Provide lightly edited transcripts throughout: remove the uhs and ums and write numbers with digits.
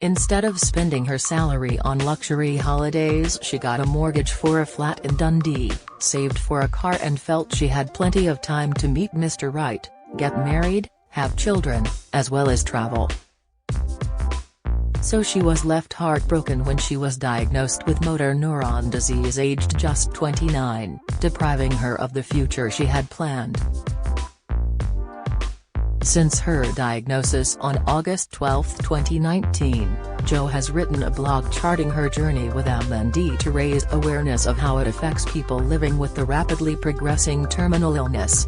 Instead of spending her salary on luxury holidays, she got a mortgage for a flat in Dundee, saved for a car and felt she had plenty of time to meet Mr. Right, get married, have children, as well as travel. So she was left heartbroken when she was diagnosed with motor neuron disease aged just 29, depriving her of the future she had planned. Since her diagnosis on August 12, 2019, Jo has written a blog charting her journey with MND to raise awareness of how it affects people living with the rapidly progressing terminal illness.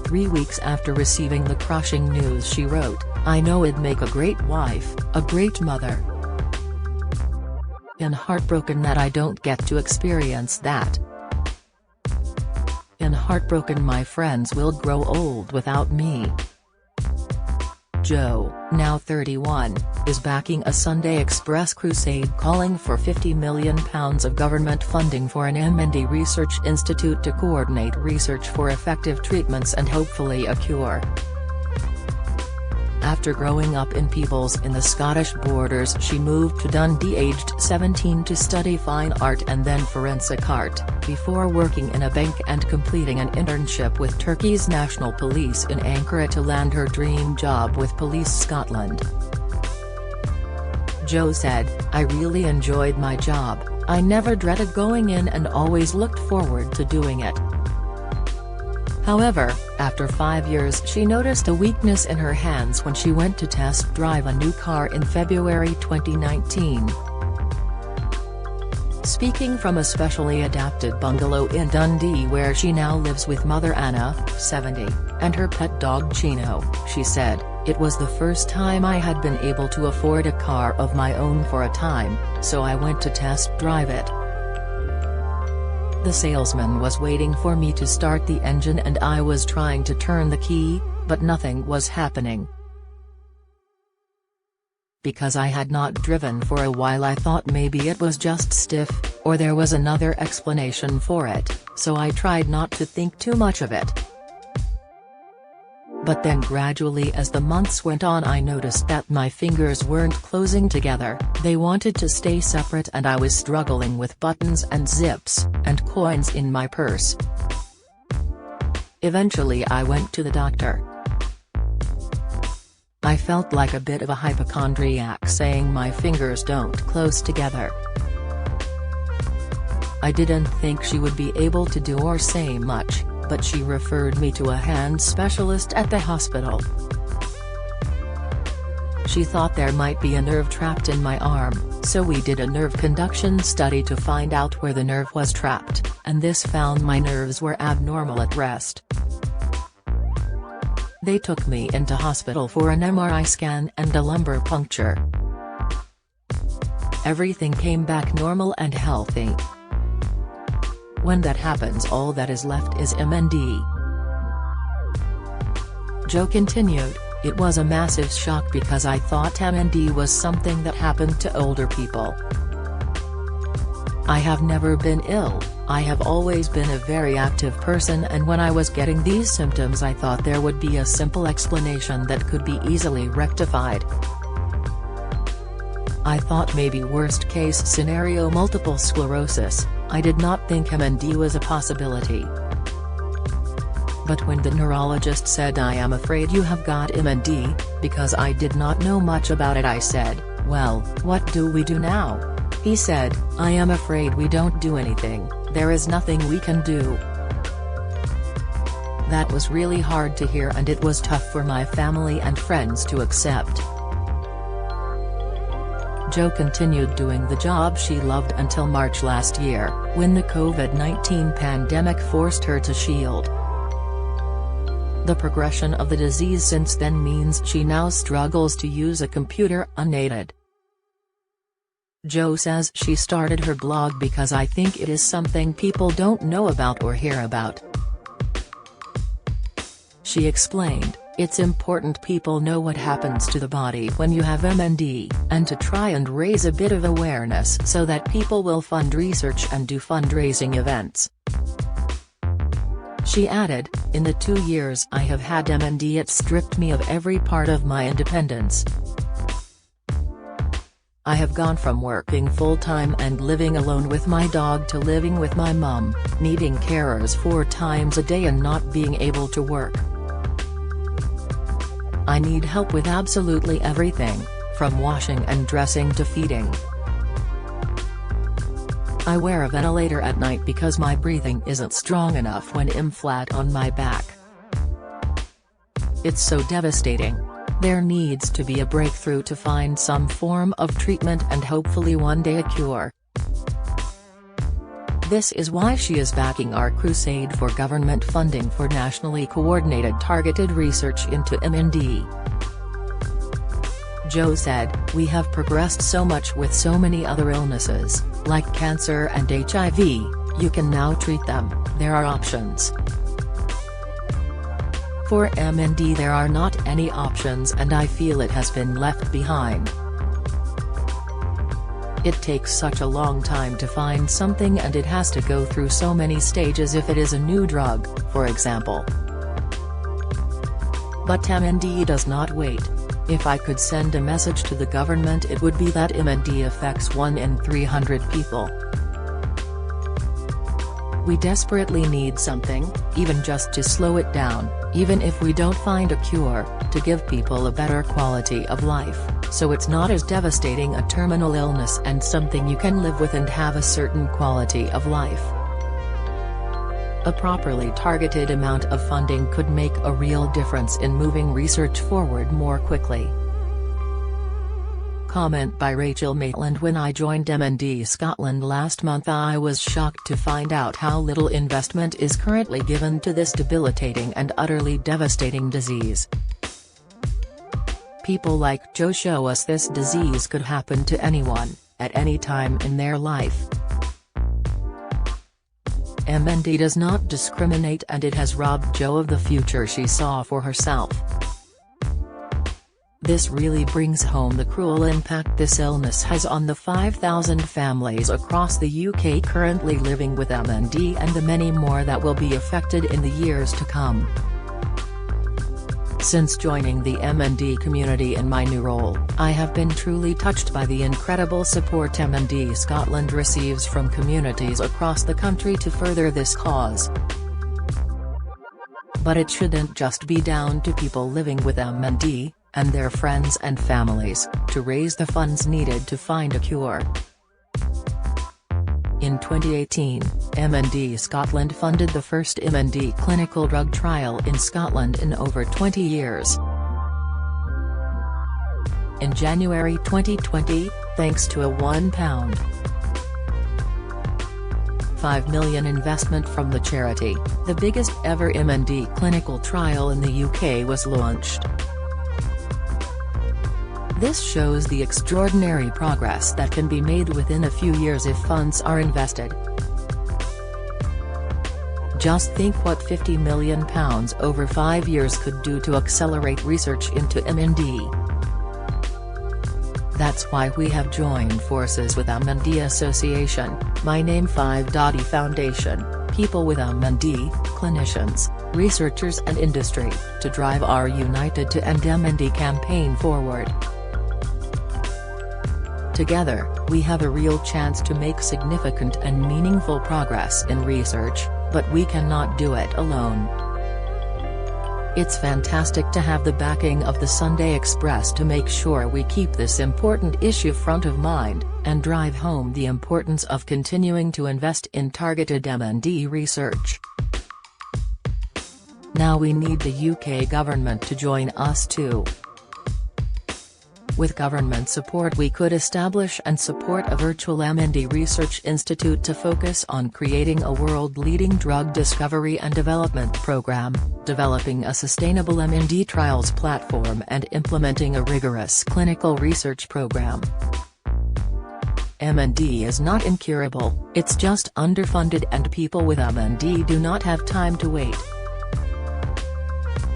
3 weeks after receiving the crushing news, she wrote, "I know I'd make a great wife, a great mother. And heartbroken that I don't get to experience that. And heartbroken my friends will grow old without me." Jo, now 31, is backing a Sunday Express crusade calling for £50 million of government funding for an MND research institute to coordinate research for effective treatments and hopefully a cure. After growing up in Peebles in the Scottish borders, she moved to Dundee aged 17 to study fine art and then forensic art, before working in a bank and completing an internship with Turkey's National Police in Ankara to land her dream job with Police Scotland. Jo said, "I really enjoyed my job, I never dreaded going in and always looked forward to doing it." However, after 5 years she noticed a weakness in her hands when she went to test drive a new car in February 2019. Speaking from a specially adapted bungalow in Dundee where she now lives with mother Anna, 70, and her pet dog Chino, she said, "It was the first time I had been able to afford a car of my own for a time, so I went to test drive it. The salesman was waiting for me to start the engine and I was trying to turn the key, but nothing was happening. Because I had not driven for a while I thought maybe it was just stiff, or there was another explanation for it, so I tried not to think too much of it. But then gradually as the months went on I noticed that my fingers weren't closing together, they wanted to stay separate and I was struggling with buttons and zips, and coins in my purse. Eventually I went to the doctor. I felt like a bit of a hypochondriac saying my fingers don't close together. I didn't think she would be able to do or say much, but she referred me to a hand specialist at the hospital. She thought there might be a nerve trapped in my arm, so we did a nerve conduction study to find out where the nerve was trapped, and this found my nerves were abnormal at rest. They took me into hospital for an MRI scan and a lumbar puncture. Everything came back normal and healthy. When that happens all that is left is MND. Jo continued, "It was a massive shock because I thought MND was something that happened to older people. I have never been ill, I have always been a very active person, and when I was getting these symptoms I thought there would be a simple explanation that could be easily rectified. I thought maybe worst case scenario multiple sclerosis, I did not think MND was a possibility. But when the neurologist said I am afraid you have got MND, because I did not know much about it I said, well, what do we do now? He said, I am afraid we don't do anything, there is nothing we can do. That was really hard to hear and it was tough for my family and friends to accept." Jo continued doing the job she loved until March last year, when the COVID-19 pandemic forced her to shield. The progression of the disease since then means she now struggles to use a computer unaided. Jo says she started her blog because I think it is something people don't know about or hear about. She explained, "It's important people know what happens to the body when you have MND, and to try and raise a bit of awareness so that people will fund research and do fundraising events." She added, "In the 2 years I have had MND, it stripped me of every part of my independence. I have gone from working full-time and living alone with my dog to living with my mum, needing carers 4 times a day and not being able to work. I need help with absolutely everything, from washing and dressing to feeding. I wear a ventilator at night because my breathing isn't strong enough when I'm flat on my back. It's so devastating. There needs to be a breakthrough to find some form of treatment and hopefully one day a cure." This is why she is backing our crusade for government funding for nationally coordinated targeted research into MND. Jo said, "We have progressed so much with so many other illnesses, like cancer and HIV, you can now treat them, there are options. For MND there are not any options and I feel it has been left behind. It takes such a long time to find something and it has to go through so many stages if it is a new drug, for example. But MND does not wait. If I could send a message to the government it would be that MND affects 1 in 300 people. We desperately need something, even just to slow it down, even if we don't find a cure, to give people a better quality of life, so it's not as devastating a terminal illness and something you can live with and have a certain quality of life. A properly targeted amount of funding could make a real difference in moving research forward more quickly." Comment by Rachel Maitland. "When I joined MND Scotland last month I was shocked to find out how little investment is currently given to this debilitating and utterly devastating disease. People like Jo show us this disease could happen to anyone, at any time in their life. MND does not discriminate and it has robbed Jo of the future she saw for herself. This really brings home the cruel impact this illness has on the 5,000 families across the UK currently living with MND and the many more that will be affected in the years to come. Since joining the MND community in my new role, I have been truly touched by the incredible support MND Scotland receives from communities across the country to further this cause. But it shouldn't just be down to people living with MND, and their friends and families, to raise the funds needed to find a cure. In 2018, MND Scotland funded the first MND clinical drug trial in Scotland in over 20 years. In January 2020, thanks to a £1.5 million investment from the charity, the biggest ever MND clinical trial in the UK was launched. This shows the extraordinary progress that can be made within a few years if funds are invested. Just think what £50 million over 5 years could do to accelerate research into MND. That's why we have joined forces with MND Association, My Name 5.E Foundation, people with MND, clinicians, researchers and industry, to drive our United to End MND campaign forward. Together, we have a real chance to make significant and meaningful progress in research, but we cannot do it alone. It's fantastic to have the backing of the Sunday Express to make sure we keep this important issue front of mind, and drive home the importance of continuing to invest in targeted MND research. Now we need the UK government to join us too. With government support we could establish and support a virtual MND research institute to focus on creating a world-leading drug discovery and development program, developing a sustainable MND trials platform and implementing a rigorous clinical research program. MND is not incurable, it's just underfunded and people with MND do not have time to wait.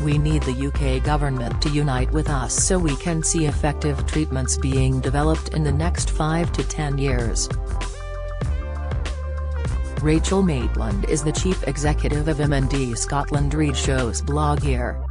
We need the UK government to unite with us so we can see effective treatments being developed in the next 5 to 10 years. Rachel Maitland is the chief executive of M&D Scotland. Read show's blog here.